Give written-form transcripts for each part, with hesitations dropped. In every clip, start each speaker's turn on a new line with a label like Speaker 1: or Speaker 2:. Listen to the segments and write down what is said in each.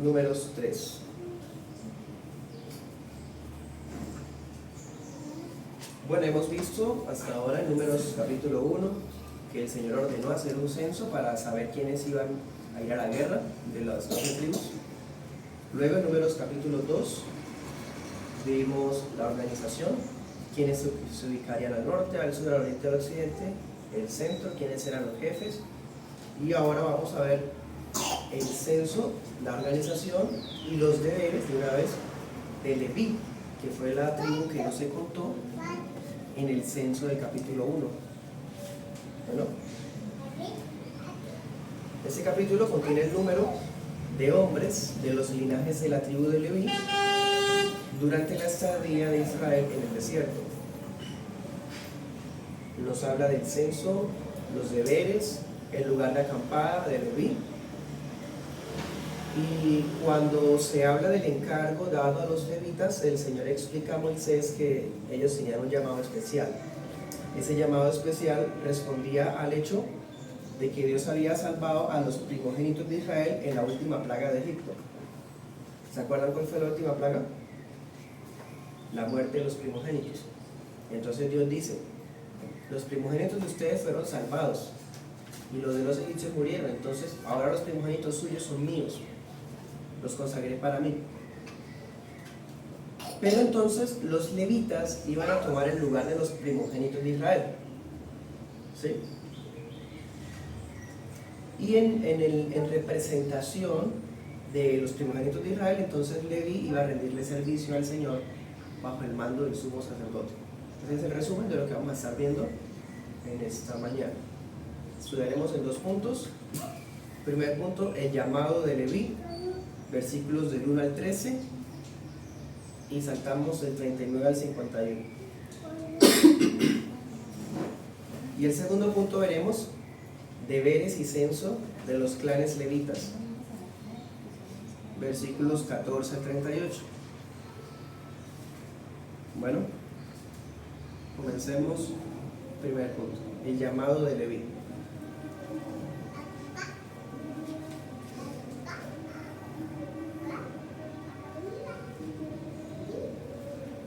Speaker 1: Números 3. Bueno, hemos visto hasta ahora en Números capítulo 1 que el Señor ordenó hacer un censo para saber quiénes iban a ir a la guerra de las 12 tribus. Luego en Números capítulo 2 vimos la organización, quiénes se ubicarían al norte, al sur, al oriente, al occidente, el centro, quiénes eran los jefes. Y ahora vamos a ver el censo, la organización y los deberes de una vez de Leví, que fue la tribu que no se contó en el censo del capítulo 1. Bueno, este capítulo contiene el número de hombres de los linajes de la tribu de Leví durante la estadía de Israel en el desierto. Nos habla del censo, los deberes, el lugar de acampada de Leví. Y cuando se habla del encargo dado a los levitas, el Señor explica a Moisés que ellos tenían un llamado especial. Ese llamado especial respondía al hecho de que Dios había salvado a los primogénitos de Israel en la última plaga de Egipto. ¿Se acuerdan cuál fue la última plaga? La muerte de los primogénitos. Entonces Dios dice: los primogénitos de ustedes fueron salvados y los de los egipcios murieron, entonces ahora los primogénitos suyos son míos, los consagré para mí. Pero entonces los levitas iban a tomar el lugar de los primogénitos de Israel, ¿sí? Y en representación de los primogénitos de Israel, entonces Leví iba a rendirle servicio al Señor bajo el mando del sumo sacerdote. Ese es el resumen de lo que vamos a estar viendo en esta mañana. Estudiaremos en 2 puntos. Primer punto, el llamado de Leví, versículos del 1 al 13, y saltamos del 39 al 51. Y el segundo punto veremos deberes y censo de los clanes levitas, versículos 14 al 38. Bueno, comencemos. Primer punto, el llamado de Leví.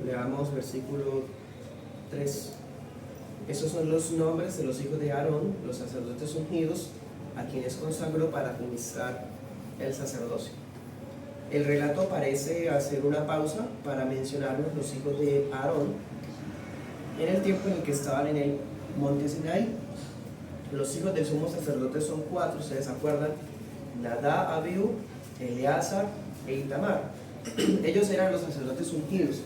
Speaker 1: Leamos versículo 3. Esos son los nombres de los hijos de Aarón, los sacerdotes ungidos, a quienes consagró para administrar el sacerdocio. El relato parece hacer una pausa para mencionarnos los hijos de Aarón en el tiempo en el que estaban en el monte Sinai. Los hijos del sumo sacerdote son 4, ¿ustedes se acuerdan? Nadab, Abiú, Eleazar e Itamar. Ellos eran los sacerdotes ungidos.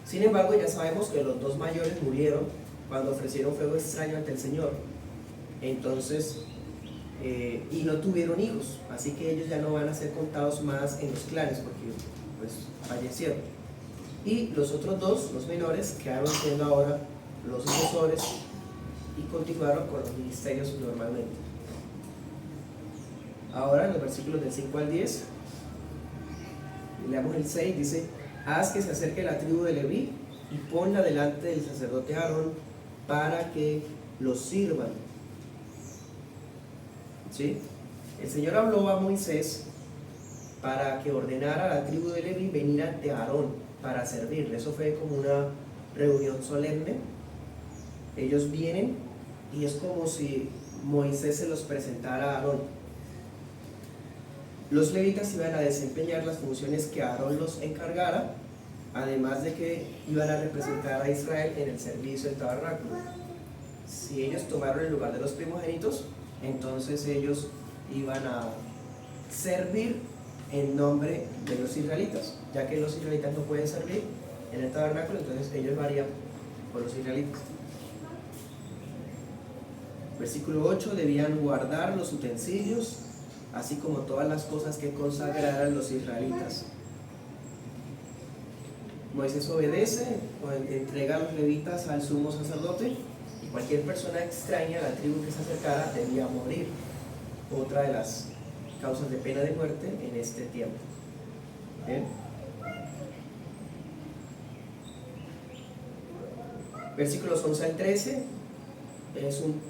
Speaker 1: Sin embargo, ya sabemos que los 2 mayores murieron cuando ofrecieron fuego extraño ante el Señor. Entonces, y no tuvieron hijos, así que ellos ya no van a ser contados más en los clanes porque pues fallecieron. Y los otros 2, los menores, quedaron siendo ahora los sucesores y continuaron con los ministerios normalmente. Ahora en los versículos del 5 al 10, leamos el 6, dice: haz que se acerque la tribu de Leví y ponla delante del sacerdote Aarón para que los sirvan. ¿Sí? El Señor habló a Moisés para que ordenara a la tribu de Leví venir ante Aarón para servirle. Eso fue como una reunión solemne. Ellos vienen y es como si Moisés se los presentara a Aarón. Los levitas iban a desempeñar las funciones que Aarón los encargara, además de que iban a representar a Israel en el servicio del tabernáculo. Si ellos tomaron el lugar de los primogénitos, entonces ellos iban a servir en nombre de los israelitas, ya que los israelitas no pueden servir en el tabernáculo, entonces ellos varían por los israelitas. Versículo 8, debían guardar los utensilios, así como todas las cosas que consagraran los israelitas. Moisés obedece, entrega a los levitas al sumo sacerdote, y cualquier persona extraña a la tribu que se acercara debía morir. Otra de las causas de pena de muerte en este tiempo. ¿Bien? Versículos 11 al 13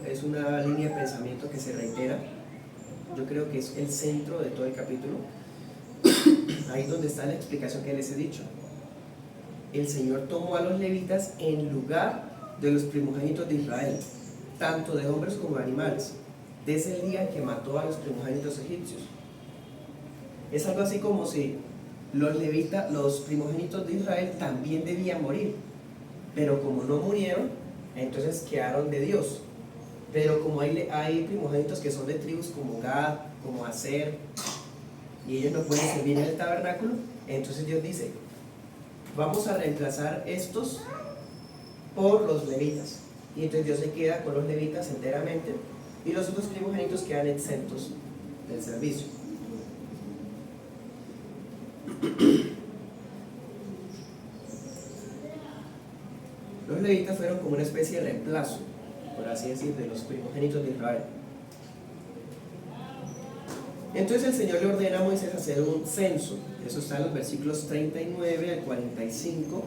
Speaker 1: es una línea de pensamiento que se reitera. Yo creo que es el centro de todo el capítulo. Ahí donde está la explicación que les he dicho. El Señor tomó a los levitas en lugar de los primogénitos de Israel, tanto de hombres como de animales, desde el día que mató a los primogénitos egipcios. Es algo así como si los levitas, los primogénitos de Israel también debían morir, pero como no murieron, entonces quedaron de Dios. Pero como hay primogénitos que son de tribus como Gad, como Aser, y ellos no pueden servir en el tabernáculo, entonces Dios dice, vamos a reemplazar estos por los levitas. Y entonces Dios se queda con los levitas enteramente, y los otros primogénitos quedan exentos del servicio. Los levitas fueron como una especie de reemplazo, por así decir, de los primogénitos de Israel. Entonces el Señor le ordena a Moisés hacer un censo. Eso está en los versículos 39 al 45.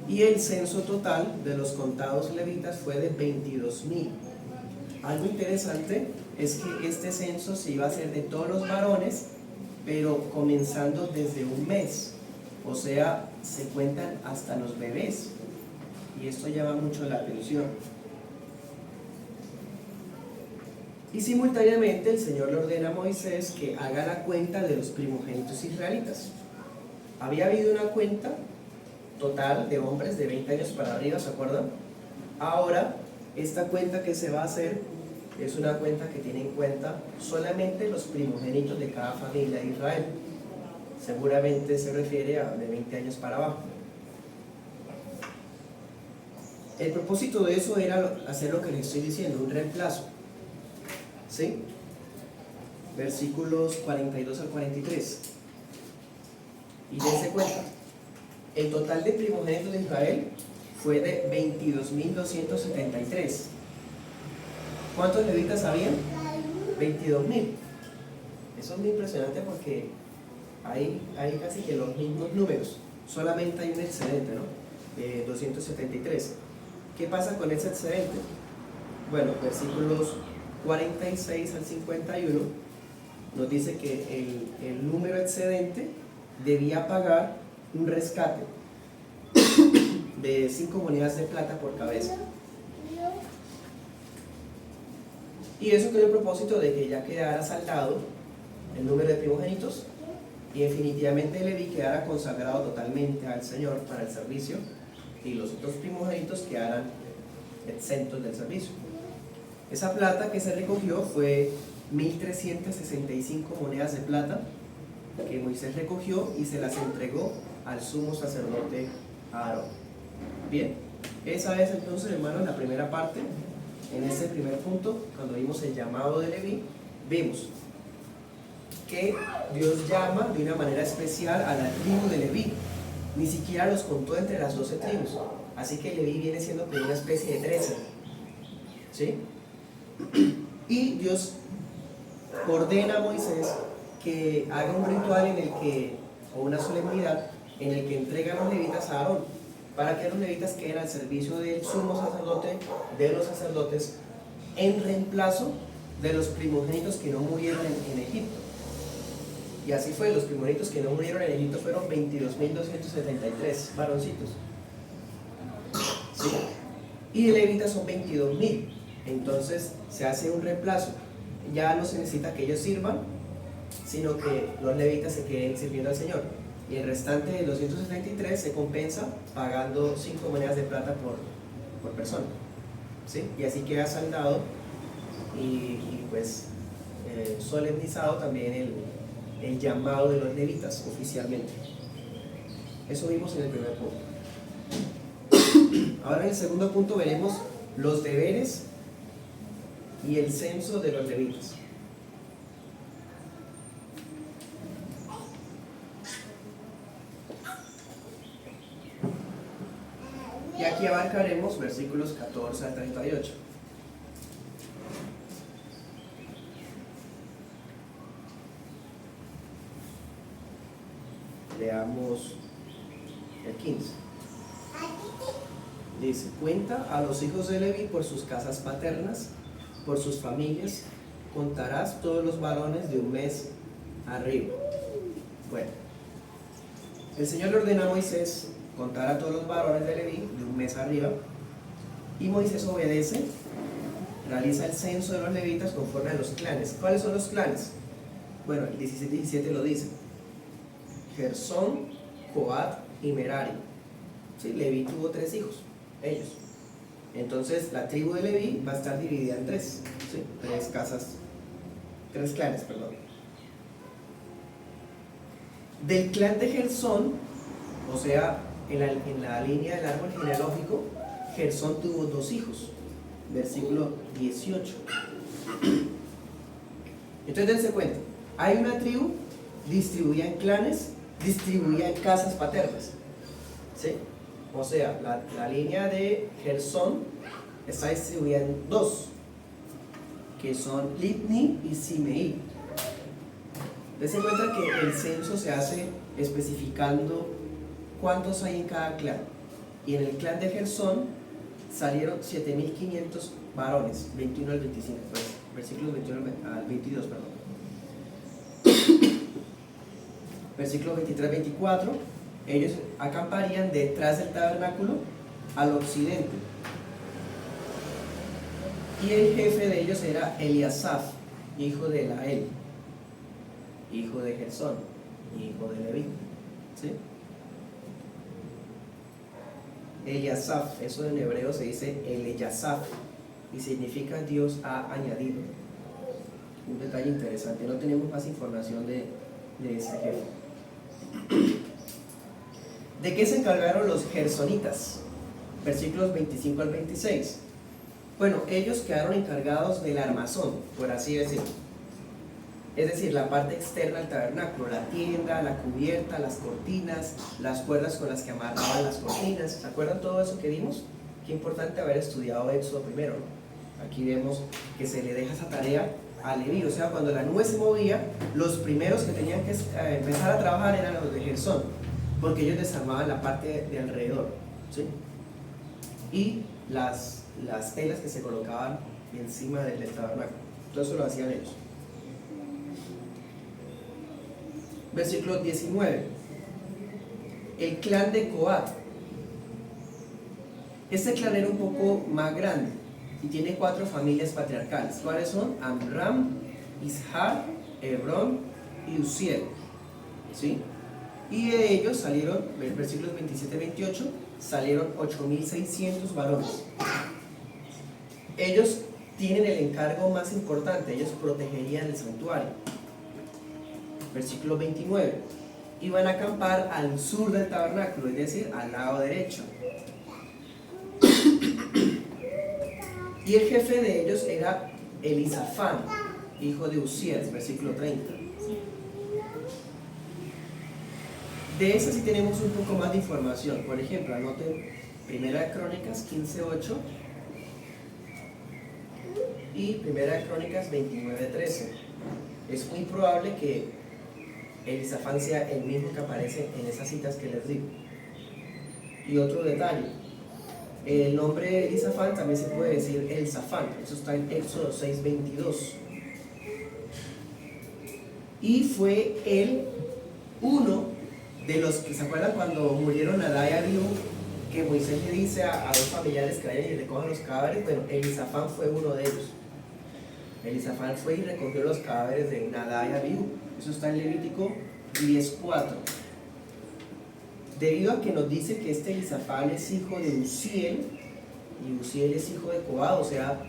Speaker 1: Y el censo total de los contados levitas fue de 22,000. Algo interesante es que este censo se iba a hacer de todos los varones, pero comenzando desde un mes. O sea, se cuentan hasta los bebés. Y esto llama mucho la atención. Y simultáneamente el Señor le ordena a Moisés que haga la cuenta de los primogénitos israelitas. Había habido una cuenta total de hombres de 20 años para arriba, ¿se acuerdan? Ahora, esta cuenta que se va a hacer es una cuenta que tiene en cuenta solamente los primogénitos de cada familia de Israel. Seguramente se refiere a de 20 años para abajo. El propósito de eso era hacer lo que les estoy diciendo, un reemplazo. ¿Sí? Versículos 42 al 43. Y dense cuenta, el total de primogénitos de Israel fue de 22,273. ¿Cuántos levitas habían? 22,000. Eso es muy impresionante porque hay casi que los mismos números, solamente hay un excedente, ¿no? 273. ¿Qué pasa con ese excedente? Bueno, versículos 46 al 51 nos dice que el número excedente debía pagar un rescate de 5 monedas de plata por cabeza. Y eso con el propósito de que ya quedara saldado el número de primogénitos y definitivamente Leví quedara consagrado totalmente al Señor para el servicio y los otros primogénitos quedaran exentos del servicio. Esa plata que se recogió fue 1,365 monedas de plata que Moisés recogió y se las entregó al sumo sacerdote Aarón. Bien, esa es entonces, hermanos, la primera parte. En ese primer punto, cuando vimos el llamado de Leví, vimos que Dios llama de una manera especial a la tribu de Leví. Ni siquiera los contó entre las 12 tribus. Así que Leví viene siendo como una especie de 13. ¿Sí? Y Dios ordena a Moisés que haga un ritual en el que, o una solemnidad, en el que entrega a los levitas a Aarón, para que los levitas queden al servicio del sumo sacerdote, de los sacerdotes, en reemplazo de los primogénitos que no murieron en Egipto. Y así fue, los primogénitos que no murieron en Egipto fueron 22,273 varoncitos. ¿Sí? Y de levitas son 22,000. Entonces se hace un reemplazo. Ya no se necesita que ellos sirvan, sino que los levitas se queden sirviendo al Señor. Y el restante de 273 se compensa pagando 5 monedas de plata por persona. ¿Sí? Y así queda saldado y pues solemnizado también el llamado de los levitas oficialmente. Eso vimos en el primer punto. Ahora en el segundo punto veremos los deberes y el censo de los levitas. Y aquí abarcaremos versículos 14 al 38. Leamos el 15. Dice: cuenta a los hijos de Leví por sus casas paternas, por sus familias, contarás todos los varones de un mes arriba. fuera. El Señor le ordena a Moisés contar a todos los varones de Leví de un mes arriba, y Moisés obedece, realiza el censo de los levitas conforme a los clanes. ¿Cuáles son los clanes? Bueno, el 16-17 lo dice: Gersón, Coat y Merari. ¿Sí? Leví tuvo 3 hijos, ellos. Entonces la tribu de Leví va a estar dividida en 3, ¿sí? 3 clanes, perdón. Del clan de Gersón, o sea, en la línea del árbol genealógico, Gersón tuvo 2 hijos, versículo 18. Entonces dense cuenta, hay una tribu distribuida en clanes, distribuida en casas paternas, ¿sí? O sea, la línea de Gersón está distribuida en 2, que son Litni y Simei. Dense cuenta que el censo se hace especificando cuántos hay en cada clan. Y en el clan de Gersón salieron 7.500 varones, 21 al 25, pues, versículos 21 al 22, perdón. Versículos 23-24, ellos acamparían detrás del tabernáculo al occidente. Y el jefe de ellos era Eliasaf, hijo de Lael, hijo de Gersón, hijo de Leví. ¿Sí? Eliasaf, eso en hebreo se dice Eleyasaf y significa Dios ha añadido. Un detalle interesante, no tenemos más información de ese jefe. ¿De qué se encargaron los gersonitas? Versículos 25 al 26. Bueno, ellos quedaron encargados del armazón, por así decirlo. Es decir, la parte externa del tabernáculo, la tienda, la cubierta, las cortinas, las cuerdas con las que amarraban las cortinas. ¿Se acuerdan todo eso que vimos? Qué importante haber estudiado Éxodo primero, ¿no? Aquí vemos que se le deja esa tarea a Leví, o sea, cuando la nube se movía, los primeros que tenían que empezar a trabajar eran los de Gersón, porque ellos desarmaban la parte de alrededor, ¿sí? Y las telas que se colocaban encima del tabernáculo, todo eso lo hacían ellos. Versículo 19. El clan de Coat. Este clan era un poco más grande y tiene 4 familias patriarcales. ¿Cuáles son? Amram, Ishar, Hebrón y Uziel. ¿Sí? Y de ellos salieron, versículos 27-28, salieron 8.600 varones. Ellos tienen el encargo más importante, ellos protegerían el santuario. Versículo 29. Iban a acampar al sur del tabernáculo, es decir, al lado derecho. Y el jefe de ellos era Elisafán, hijo de Usías, versículo 30. De eso sí tenemos un poco más de información. Por ejemplo, anoten Primera de Crónicas 15:8 y Primera de Crónicas 29:13. Es muy probable que Elisafán sea el mismo que aparece en esas citas que les digo. Y otro detalle, el nombre Elisafán también se puede decir Elzafán, eso está en Éxodo 6:22. Y fue él uno de los que, ¿se acuerdan cuando murieron Nadab y Abiú? Que Moisés le dice a 2 familiares que vayan y recojan los cadáveres. Bueno, Elisafán fue uno de ellos. Elisafán fue y recogió los cadáveres de Nadab y Abiú. Eso está en Levítico 10:4. Debido a que nos dice que este Elisafán es hijo de Uziel y Uziel es hijo de Coat, o sea,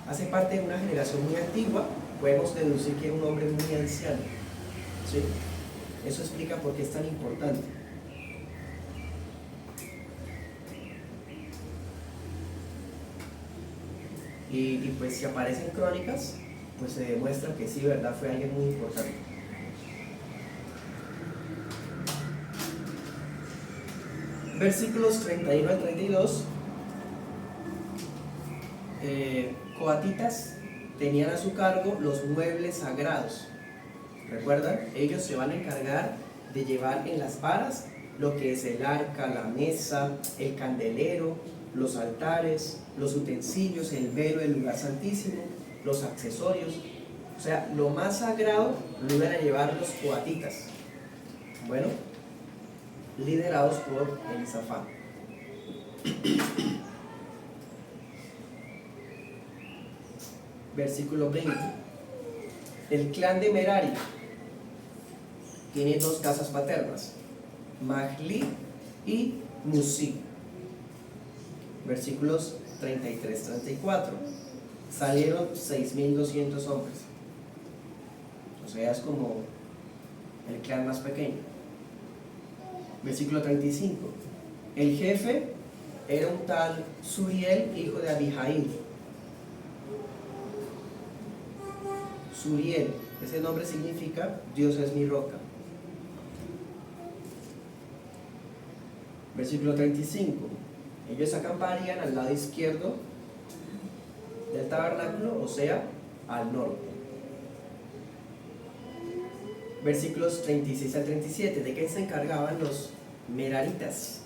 Speaker 1: hace parte de una generación muy antigua, podemos deducir que era un hombre muy anciano. ¿Sí? Eso explica por qué es tan importante. Y pues si aparecen crónicas, pues se demuestra que sí, verdad, fue alguien muy importante. Versículos 31 al 32. Coatitas tenían a su cargo los muebles sagrados. ¿Recuerdan? Ellos se van a encargar de llevar en las varas lo que es el arca, la mesa, el candelero, los altares, los utensilios, el velo del lugar santísimo, los accesorios. O sea, lo más sagrado lo iban a llevar los coatitas. Bueno, liderados por Elisafán. Versículo 20. El clan de Merari tiene dos casas paternas, Mahli y Musi. Versículos 33-34. Salieron 6.200 hombres. O sea, es como el clan más pequeño. Versículo 35. El jefe era un tal Suriel, hijo de Abihail. Suriel, ese nombre significa Dios es mi roca. Versículo 35. Ellos acamparían al lado izquierdo del tabernáculo, o sea, al norte. Versículos 36 al 37. ¿De qué se encargaban los meraritas?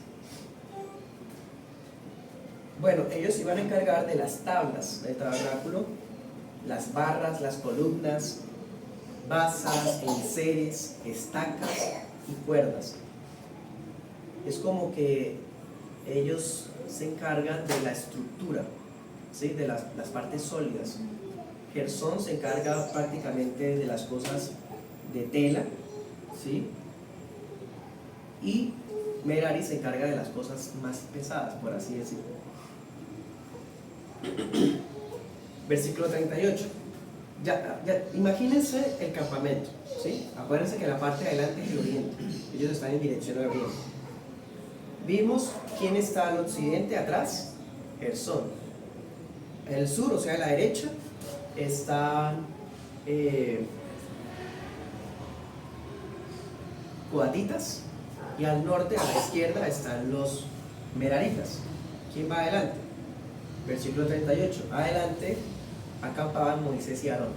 Speaker 1: Bueno, ellos iban a encargar de las tablas del tabernáculo, las barras, las columnas, basas, enseres, estacas y cuerdas. Es como que ellos se encargan de la estructura, ¿sí? De las partes sólidas. Gersón se encarga prácticamente de las cosas de tela, ¿sí? Y Merari se encarga de las cosas más pesadas, por así decirlo. Versículo 38. Ya, imagínense el campamento, ¿sí? Acuérdense que la parte de adelante es el oriente. Ellos están en dirección al oriente. Vimos quién está al occidente, atrás, Gersón. En el sur, o sea, a la derecha, están coatitas, y al norte, a la izquierda, están los meraritas. ¿Quién va adelante? Versículo 38. Adelante acampaban Moisés y Aarón,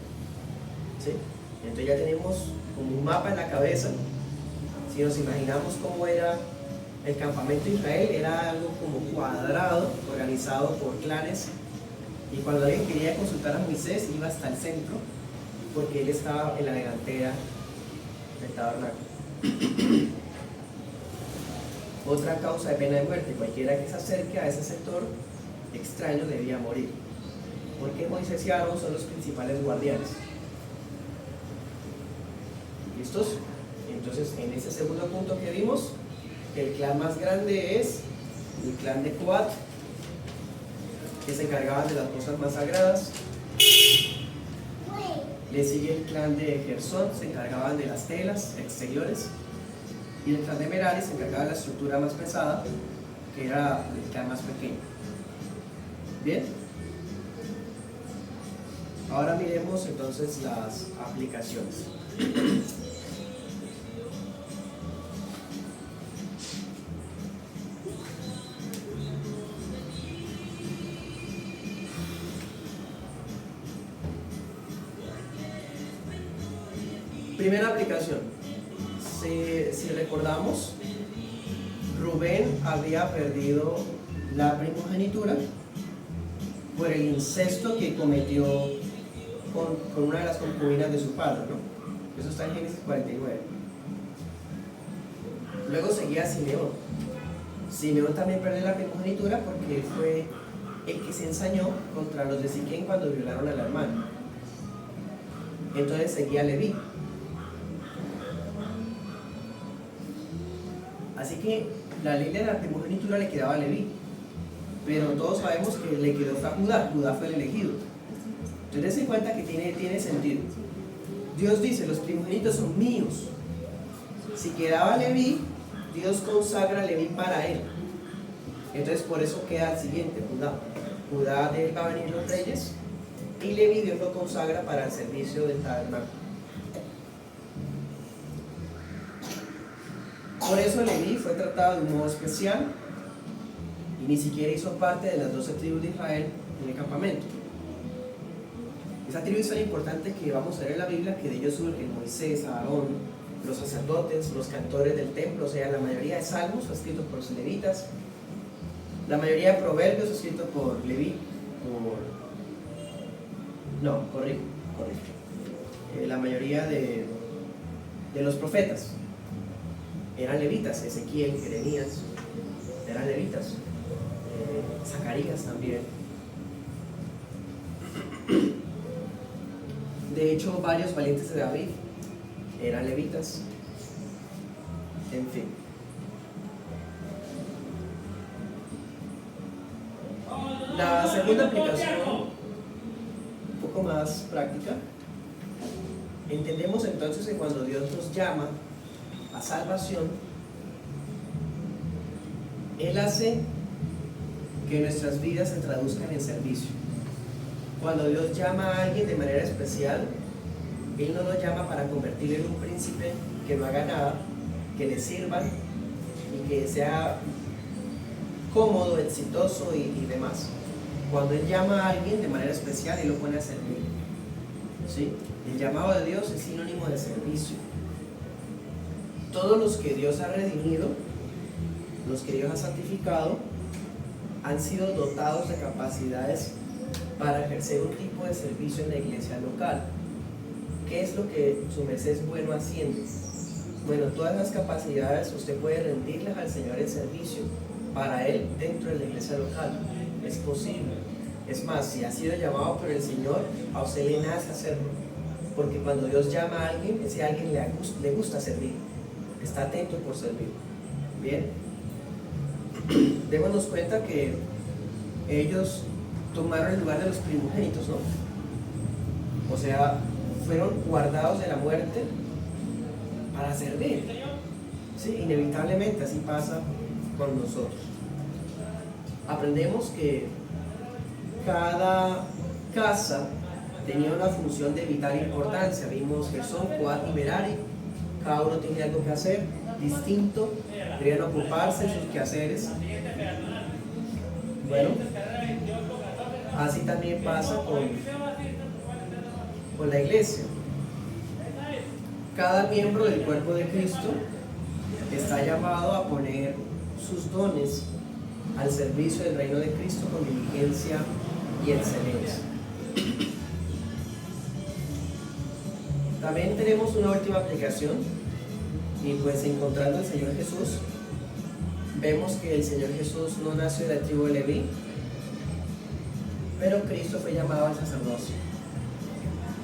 Speaker 1: ¿sí? Entonces ya tenemos como un mapa en la cabeza. Si nos imaginamos cómo era el campamento de Israel, era algo como cuadrado, organizado por clanes, y cuando alguien quería consultar a Moisés iba hasta el centro porque él estaba en la delantera del tabernáculo. Otra causa de pena de muerte: cualquiera que se acerque a ese sector extraño debía morir, porque Moisés y Aarón son los principales guardianes. ¿Listos? Entonces, en ese segundo punto que vimos, el clan más grande es el clan de Coat, que se encargaban de las cosas más sagradas. Le sigue el clan de Gersón, se encargaban de las telas exteriores. Y el clan de Merari se encargaba de la estructura más pesada, que era el clan más pequeño. Bien, ahora miremos entonces las aplicaciones. Primera aplicación. Si recordamos, Rubén había perdido la primogenitura por el incesto que cometió con una de las concubinas de su padre, ¿no? Eso está en Génesis 49. Luego seguía Simeón. Simeón también perdió la primogenitura porque fue el que se ensañó contra los de Siquén cuando violaron a la hermana. Entonces seguía Leví. Así que la ley de la primogenitura le quedaba a Leví, pero todos sabemos que le quedó a Judá. Judá fue el elegido. Entonces dense en cuenta que tiene sentido. Dios dice: los primogénitos son míos. Si quedaba Leví, Dios consagra a Leví para él. Entonces por eso queda el siguiente, Judá. Judá, de él va a venir los reyes, y Leví Dios lo consagra para el servicio del tabernáculo. Por eso Leví fue tratado de un modo especial y ni siquiera hizo parte de las 12 tribus de Israel en el campamento. Esa tribu es tan importante que vamos a ver en la Biblia que de ellos surgen Moisés, Aarón, los sacerdotes, los cantores del templo. O sea, la mayoría de salmos fue escrito por los levitas, la mayoría de proverbios fue escrito por Leví, corrijo. la mayoría de los profetas eran levitas. Ezequiel, Jeremías eran levitas, Zacarías también. De hecho, varios valientes de David eran levitas. En fin. La segunda aplicación, un poco más práctica. Entendemos entonces que cuando Dios nos llama a salvación, Él hace que nuestras vidas se traduzcan en servicio. Cuando Dios llama a alguien de manera especial, Él no lo llama para convertirlo en un príncipe que no haga nada, que le sirvan y que sea cómodo, exitoso y demás. Cuando Él llama a alguien de manera especial, Él lo pone a servir. ¿Sí? El llamado de Dios es sinónimo de servicio. Todos los que Dios ha redimido, los que Dios ha santificado, han sido dotados de capacidades para ejercer un tipo de servicio en la iglesia local. ¿Qué es lo que su merced es bueno haciendo? Bueno, todas las capacidades usted puede rendirles al Señor en servicio para Él dentro de la iglesia local. Es posible. Es más, si ha sido llamado por el Señor, a usted le nace hacerlo. Porque cuando Dios llama a alguien, ese alguien le gusta servir. Está atento por servir. Bien. Démonos cuenta que ellos tomaron el lugar de los primogénitos, ¿no? O sea, fueron guardados de la muerte para servir. Sí, inevitablemente así pasa con nosotros. Aprendemos que cada casa tenía una función de vital importancia. Vimos Gersón, Coat y Merari. Cada uno tenía algo que hacer distinto, debían ocuparse de sus quehaceres. Bueno, así también pasa con la iglesia. Cada miembro del cuerpo de Cristo está llamado a poner sus dones al servicio del reino de Cristo con diligencia y excelencia. También tenemos una última aplicación, y pues encontrando al Señor Jesús, vemos que el Señor Jesús no nació de la tribu de Leví, pero Cristo fue llamado al sacerdocio.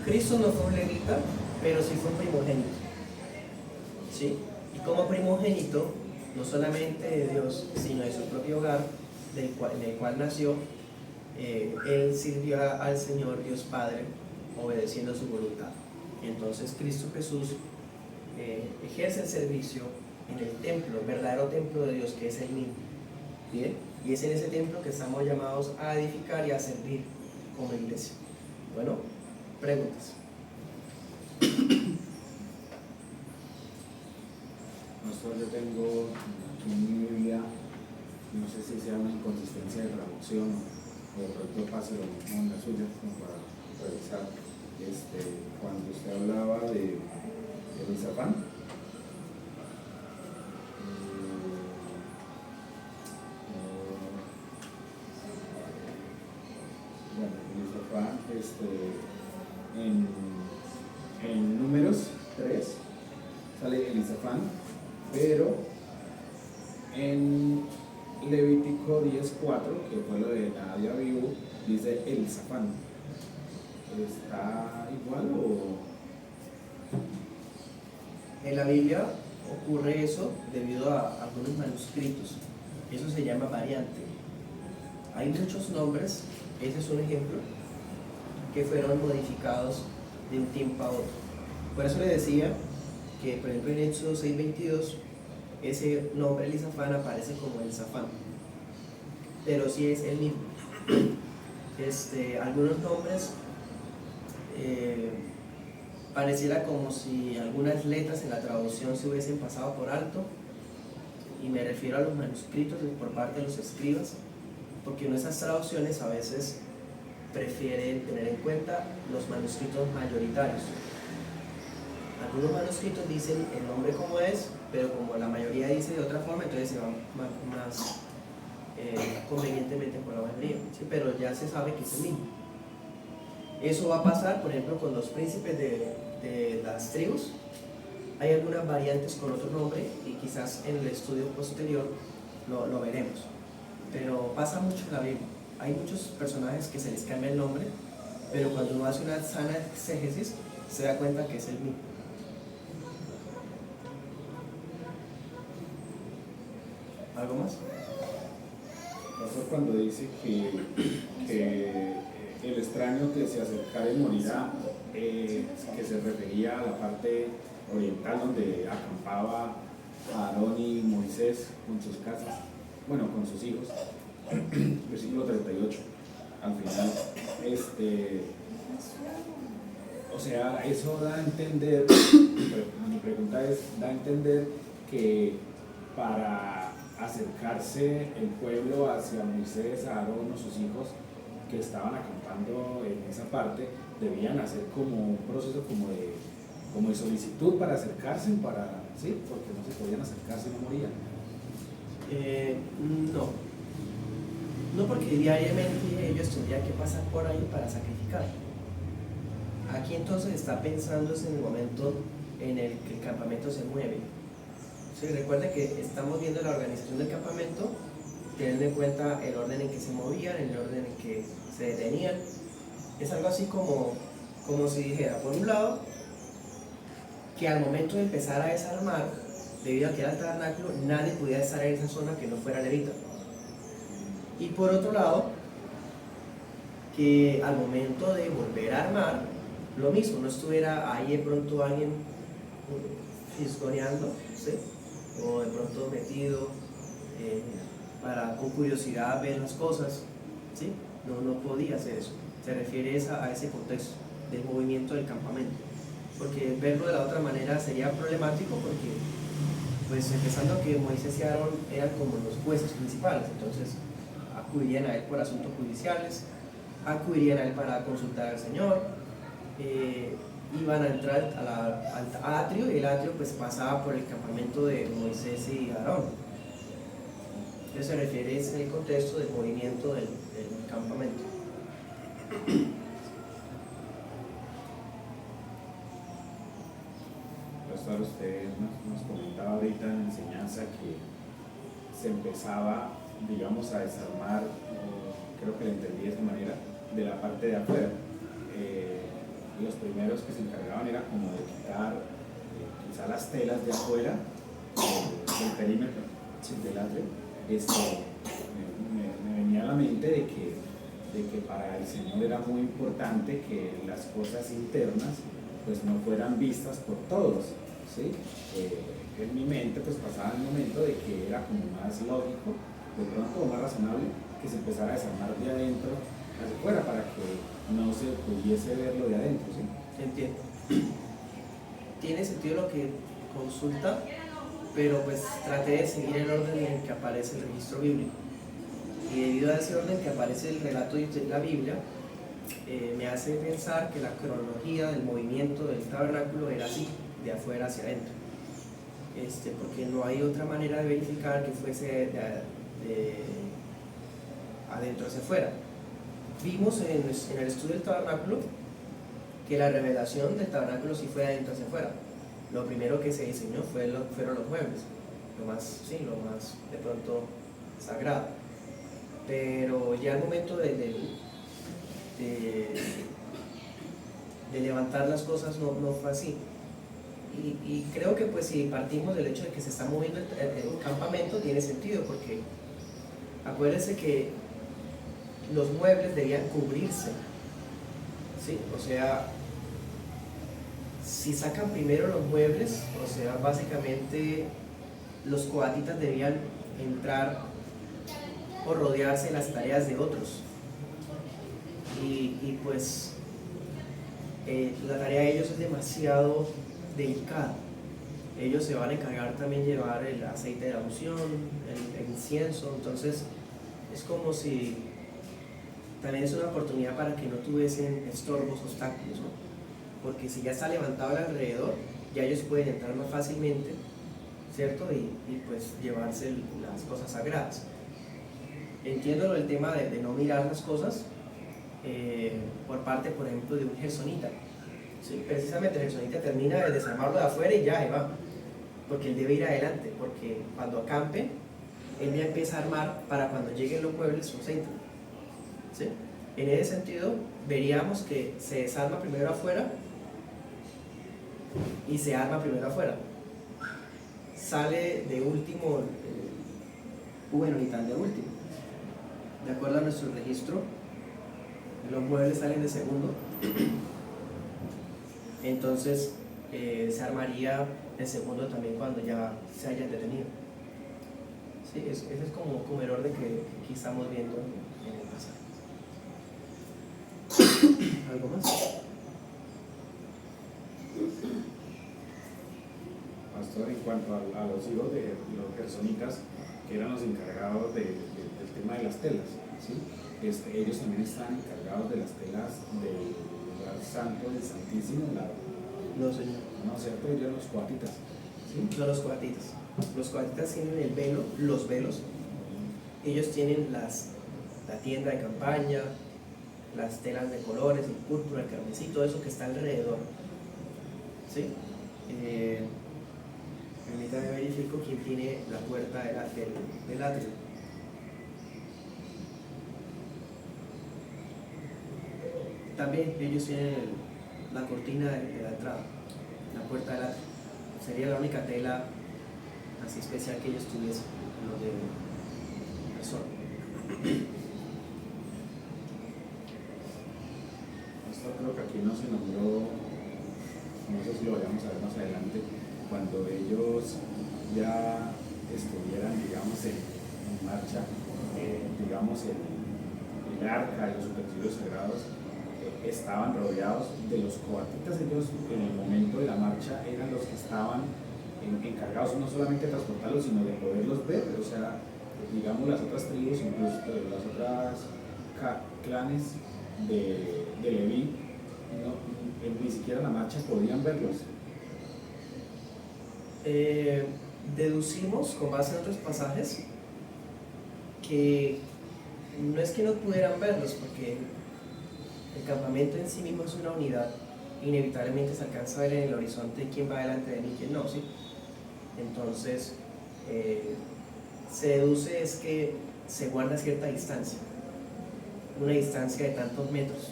Speaker 1: Cristo no fue un levita, pero sí fue un primogénito. ¿Sí? Y como primogénito, no solamente de Dios, sino de su propio hogar, en el cual nació, Él sirvió al Señor Dios Padre, obedeciendo su voluntad. Entonces Cristo Jesús ejerce el servicio en el templo, el verdadero templo de Dios, que es el mismo. ¿Bien? Y es en ese templo que estamos llamados a edificar y a servir como iglesia. Bueno, preguntas.
Speaker 2: Pastor, yo tengo aquí en mi Biblia, no sé si sea una inconsistencia de traducción o de pronto pase lo mismo en la suya, como para revisar. Cuando usted hablaba de Elisafán, Elisafán, en Números 3 sale Elisafán, pero en Levítico 10:4, que fue lo de Nadia Vivo, dice Elisafán. ¿Está igual o...?
Speaker 1: En la Biblia ocurre eso debido a algunos manuscritos. Eso se llama variante. Hay muchos nombres, ese es un ejemplo, que fueron modificados de un tiempo a otro. Por eso le decía que, por ejemplo, en Éxodo 6:22, ese nombre Elisafán aparece como Elisafán, pero sí es el mismo. Algunos nombres pareciera como si algunas letras en la traducción se hubiesen pasado por alto, y me refiero a los manuscritos por parte de los escribas, porque en esas traducciones a veces prefieren tener en cuenta los manuscritos mayoritarios. Algunos manuscritos dicen el nombre como es, pero como la mayoría dice de otra forma, entonces se va más convenientemente por la mayoría, ¿sí? Pero ya se sabe que es el mismo. Eso va a pasar, por ejemplo, con los príncipes de las tribus. Hay algunas variantes con otro nombre y quizás en el estudio posterior lo veremos. Pero pasa mucho en la Biblia. Hay muchos personajes que se les cambia el nombre, pero cuando uno hace una sana exégesis se da cuenta que es el mismo. ¿Algo más?
Speaker 2: Pastor, cuando dice que el extraño que se acercara y morirá, que se refería a la parte oriental donde acampaba Aarón y Moisés con sus casas, bueno, con sus hijos, versículo 38, al final, o sea, eso da a entender, mi pregunta es, da a entender que para acercarse el pueblo hacia Moisés, Aarón o sus hijos que estaban acampando en esa parte, debían hacer como un proceso como de solicitud para acercarse, ¿sí? Porque no se podían acercarse y no morían.
Speaker 1: No, porque diariamente ellos tendrían que pasar por ahí para sacrificar. Aquí entonces está pensándose en el momento en el que el campamento se mueve. Sí, recuerda que estamos viendo la organización del campamento, teniendo en cuenta el orden en que se movían, el orden en que se detenían. Es algo así como si dijera, por un lado, que al momento de empezar a desarmar, debido a que era el tabernáculo, nadie podía estar en esa zona que no fuera levita. Y por otro lado, que al momento de volver a armar, lo mismo, no estuviera ahí de pronto alguien fisgoneando, ¿sí? O de pronto metido con curiosidad ver las cosas, ¿sí? No podía hacer eso. Se refiere a ese contexto del movimiento del campamento, porque verlo de la otra manera sería problemático, porque pues empezando que Moisés y Aarón eran como los jueces principales, entonces acudirían a él por asuntos judiciales, acudirían a él para consultar al Señor, iban a entrar al atrio, y el atrio pues pasaba por el campamento de Moisés y Aarón. Entonces se refiere a ese contexto del movimiento del campamento.
Speaker 2: Pastor, usted nos comentaba ahorita en la enseñanza que se empezaba, digamos, a desarmar, creo que lo entendí de esa manera, de la parte de afuera. Los primeros que se encargaban era como de quitar quizá las telas de afuera del perímetro del atrio. Me venía a la mente de que para el Señor era muy importante que las cosas internas pues no fueran vistas por todos, ¿sí? En mi mente pues pasaba el momento de que era como más lógico, de pronto más razonable, que se empezara a desarmar de adentro hacia afuera para que no se pudiese verlo de adentro, ¿sí?
Speaker 1: Entiendo. Tiene sentido lo que consulta, pero pues traté de seguir el orden en el que aparece el registro bíblico. Y debido a ese orden que aparece el relato de la Biblia, me hace pensar que la cronología del movimiento del tabernáculo era así, de afuera hacia adentro. Porque no hay otra manera de verificar que fuese de adentro hacia afuera. Vimos en el estudio del tabernáculo que la revelación del tabernáculo sí fue de adentro hacia afuera. Lo primero que se diseñó fueron los muebles, lo más de pronto sagrado. Pero ya al momento de levantar las cosas no fue así. Y creo que pues si partimos del hecho de que se está moviendo el campamento, tiene sentido, porque acuérdense que los muebles debían cubrirse, ¿sí? O sea, si sacan primero los muebles, o sea, básicamente los coatitas debían entrar o rodearse de las tareas de otros. Y pues la tarea de ellos es demasiado delicada. Ellos se van a encargar también de llevar el aceite de la unción, el incienso, entonces es como si también es una oportunidad para que no tuviesen estorbos, obstáculos, ¿no? Porque si ya está levantado el alrededor, ya ellos pueden entrar más fácilmente, ¿cierto? Y pues llevarse las cosas sagradas. Entiendo el tema de no mirar las cosas por parte, por ejemplo, de un gersonita. ¿sí? Precisamente el sonita termina de desarmarlo de afuera y ya, ahí va. Porque él debe ir adelante, porque cuando acampe, él ya empieza a armar para cuando lleguen los muebles su centro. ¿Sí? En ese sentido, veríamos que se desarma primero afuera y se arma primero afuera. Sale de último, bueno, ni tan de último. De acuerdo a nuestro registro, los muebles salen de segundo. Entonces, se armaría el segundo también cuando ya se hayan detenido. Sí, ese es como el orden que aquí estamos viendo en el pasaje. ¿Algo más?
Speaker 2: Pastor, en cuanto a los hijos de los gersonitas, que eran los encargados del tema de las telas, ¿sí? Ellos también están encargados de las telas del lugar santo, del Santísimo.
Speaker 1: No, señor.
Speaker 2: No, ¿cierto? Ellos los coatitas. ¿Sí?
Speaker 1: Son los coatitas. Los coatitas tienen el velo, los velos. Ellos tienen la tienda de campaña, las telas de colores, el púrpura, el carmesí, todo eso que está alrededor. ¿Sí? Permítame verifico quién tiene la puerta del atrio. También ellos tienen la cortina de la entrada, la puerta del atrio. Sería la única tela así especial que ellos tuviesen, los de persona.
Speaker 2: Esto creo que aquí no se nombró, no sé si lo vayamos a ver más adelante, cuando ellos ya estuvieran, digamos, en marcha, digamos, el arca y los utensilios sagrados estaban rodeados de los coatitas. Ellos en el momento de la marcha eran los que estaban encargados no solamente de transportarlos, sino de poderlos ver. O sea, digamos, las otras tribus, incluso las otras clanes de Leví, ni siquiera en la marcha podían verlos.
Speaker 1: Deducimos con base en otros pasajes que no es que no pudieran verlos, porque el campamento en sí mismo es una unidad, inevitablemente se alcanza a ver en el horizonte quién va delante de mí y quién no, ¿sí? Entonces, se deduce es que se guarda cierta distancia, una distancia de tantos metros.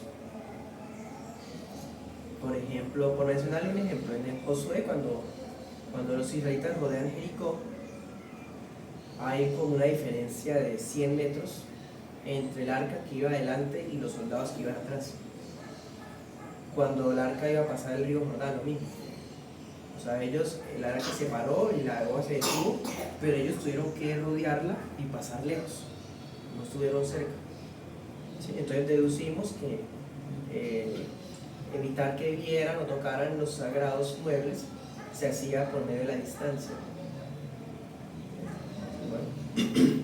Speaker 1: Por ejemplo, por mencionarle un ejemplo, en el Josué, cuando los israelitas rodean Jericó, hay como una diferencia de 100 metros entre el arca que iba adelante y los soldados que iban atrás. Cuando el arca iba a pasar el río Jordán, lo mismo. O sea, el arca se paró y la agua se detuvo, pero ellos tuvieron que rodearla y pasar lejos, no estuvieron cerca. ¿Sí? Entonces deducimos que evitar que vieran o tocaran los sagrados muebles se hacía por medio de la distancia. Bueno.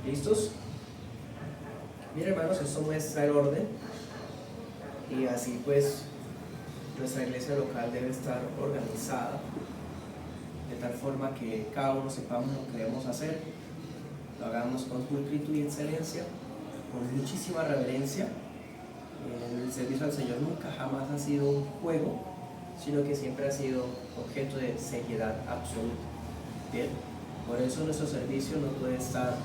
Speaker 1: ¿Listos? Bien, hermanos, esto muestra el orden y así pues nuestra iglesia local debe estar organizada de tal forma que cada uno sepamos lo que debemos hacer, lo hagamos con pulcritud y excelencia, con muchísima reverencia. El servicio al Señor nunca jamás ha sido un juego, sino que siempre ha sido objeto de seriedad absoluta. Bien, por eso nuestro servicio no puede estar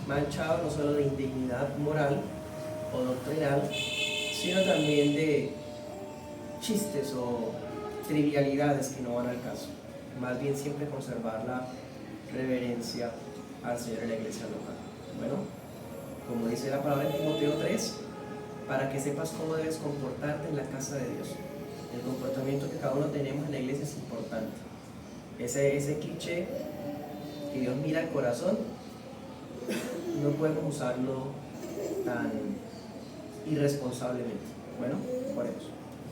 Speaker 1: manchado no solo de indignidad moral o doctrinal, sino también de chistes o trivialidades que no van al caso. Más bien siempre conservar la reverencia al Señor en la iglesia local. Bueno, como dice la palabra en Timoteo 3, para que sepas cómo debes comportarte en la casa de Dios. El comportamiento que cada uno tenemos en la iglesia es importante. Ese cliché que Dios mira el corazón, no podemos usarlo tan irresponsablemente. Bueno, oremos.